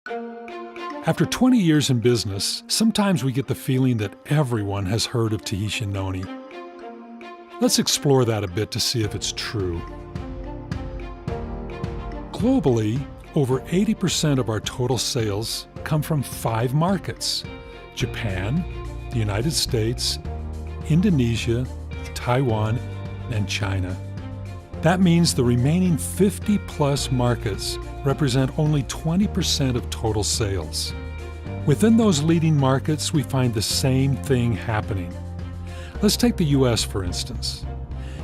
After 20 years in business, sometimes we get the feeling that everyone has heard of Tahitian Noni. Let's explore that a bit to see if it's true. Globally, over 80% of our total sales come from 5 markets: Japan, the United States, Indonesia, Taiwan, and China. That means the remaining 50-plus markets represent only 20% of total sales. Within those leading markets, we find the same thing happening. Let's take the US, for instance.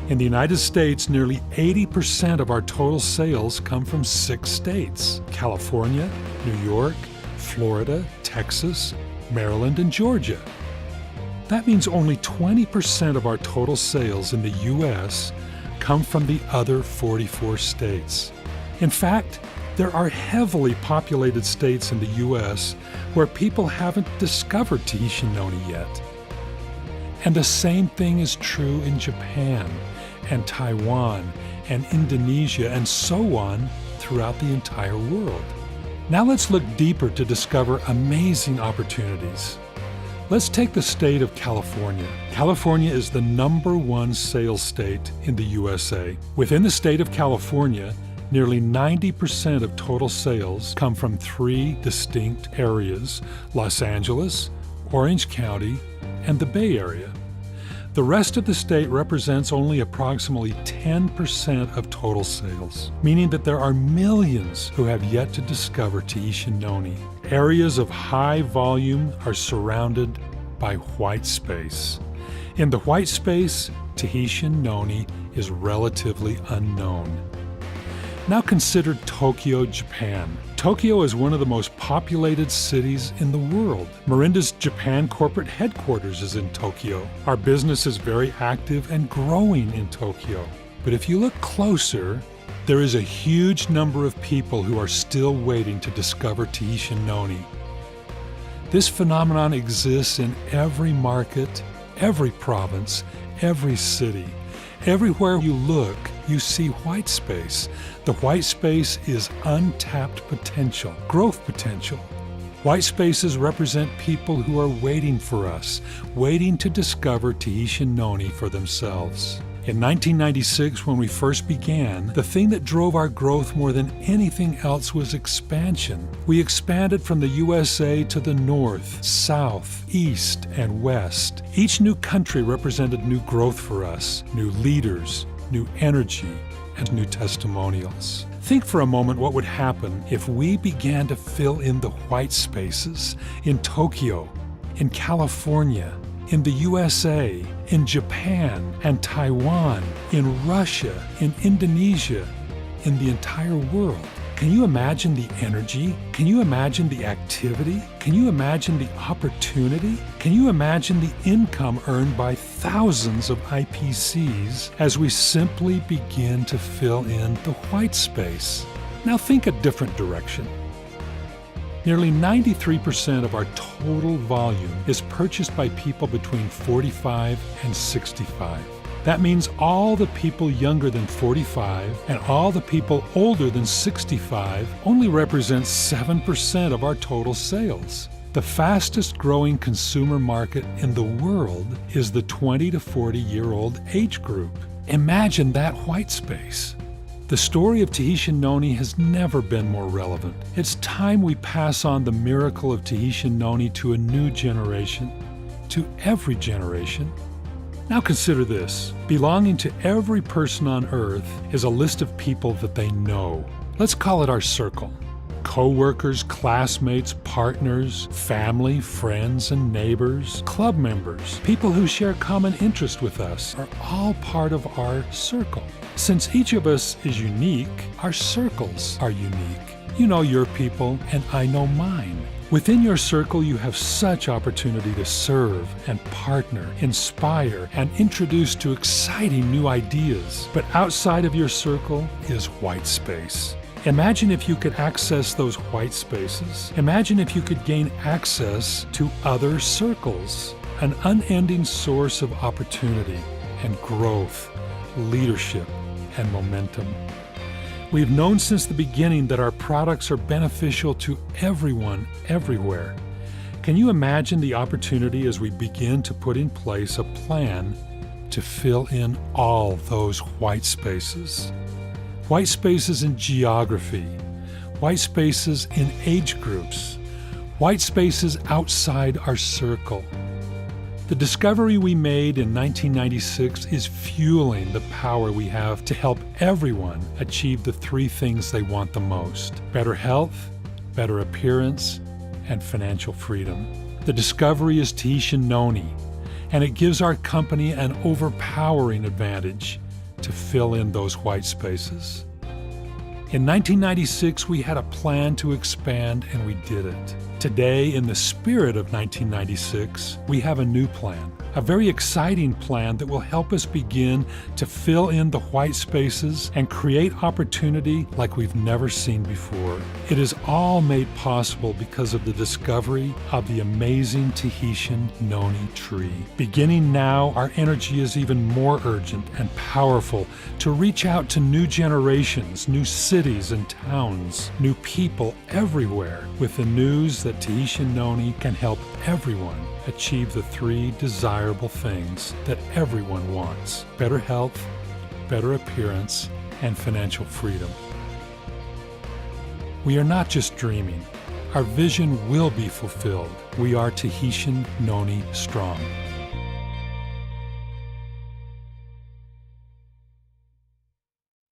In the United States, nearly 80% of our total sales come from 6 states: California, New York, Florida, Texas, Maryland, and Georgia. That means only 20% of our total sales in the US come from the other 44 states. In fact, there are heavily populated states in the US where people haven't discovered Tahitian Noni yet. And the same thing is true in Japan and Taiwan and Indonesia and so on throughout the entire world. Now let's look deeper to discover amazing opportunities. Let's take the state of California. California is the #1 sales state in the USA. Within the state of California, nearly 90% of total sales come from 3 distinct areas: Los Angeles, Orange County, and the Bay Area. The rest of the state represents only approximately 10% of total sales, meaning that there are millions who have yet to discover Tahitian Noni. Areas of high volume are surrounded by white space. In the white space, Tahitian Noni is relatively unknown. Now consider Tokyo, Japan. Tokyo is one of the most populated cities in the world. Mirinda's Japan corporate headquarters is in Tokyo. Our business is very active and growing in Tokyo. But if you look closer, there is a huge number of people who are still waiting to discover Tahitian Noni. This phenomenon exists in every market, every province, every city. Everywhere you look, you see white space. The white space is untapped potential, growth potential. White spaces represent people who are waiting for us, waiting to discover Tahitian Noni for themselves. In 1996, when we first began, the thing that drove our growth more than anything else was expansion. We expanded from the USA to the north, south, east, and west. Each new country represented new growth for us, new leaders, new energy, and new testimonials. Think for a moment what would happen if we began to fill in the white spaces in Tokyo, in California, in the USA, in Japan and Taiwan, in Russia, in Indonesia, in the entire world. Can you imagine the energy? Can you imagine the activity? Can you imagine the opportunity? Can you imagine the income earned by thousands of IPCs as we simply begin to fill in the white space? Now think a different direction. Nearly 93% of our total volume is purchased by people between 45 and 65. That means all the people younger than 45 and all the people older than 65 only represent 7% of our total sales. The fastest growing consumer market in the world is the 20 to 40-year-old age group. Imagine that white space. The story of Tahitian Noni has never been more relevant. It's time we pass on the miracle of Tahitian Noni to a new generation, to every generation. Now consider this. Belonging to every person on earth is a list of people that they know. Let's call it our circle. Co-workers, classmates, partners, family, friends, and neighbors, club members, people who share common interest with us are all part of our circle. Since each of us is unique, our circles are unique. You know your people, and I know mine. Within your circle, you have such opportunity to serve and partner, inspire, and introduce to exciting new ideas. But outside of your circle is white space. Imagine if you could access those white spaces. Imagine if you could gain access to other circles, an unending source of opportunity and growth, leadership, and momentum. We've known since the beginning that our products are beneficial to everyone, everywhere. Can you imagine the opportunity as we begin to put in place a plan to fill in all those white spaces? White spaces in geography, white spaces in age groups, white spaces outside our circle. The discovery we made in 1996 is fueling the power we have to help everyone achieve the three things they want the most: better health, better appearance, and financial freedom. The discovery is Tahitian Noni, and it gives our company an overpowering advantage to fill in those white spaces. In 1996, we had a plan to expand, and we did it. Today, in the spirit of 1996, we have a new plan, a very exciting plan that will help us begin to fill in the white spaces and create opportunity like we've never seen before. It is all made possible because of the discovery of the amazing Tahitian Noni tree. Beginning now, our energy is even more urgent and powerful to reach out to new generations, new cities and towns, new people everywhere with the news that Tahitian Noni can help everyone achieve the three desirable things that everyone wants: better health, better appearance, and financial freedom. We are not just dreaming. Our vision will be fulfilled. We are Tahitian Noni strong.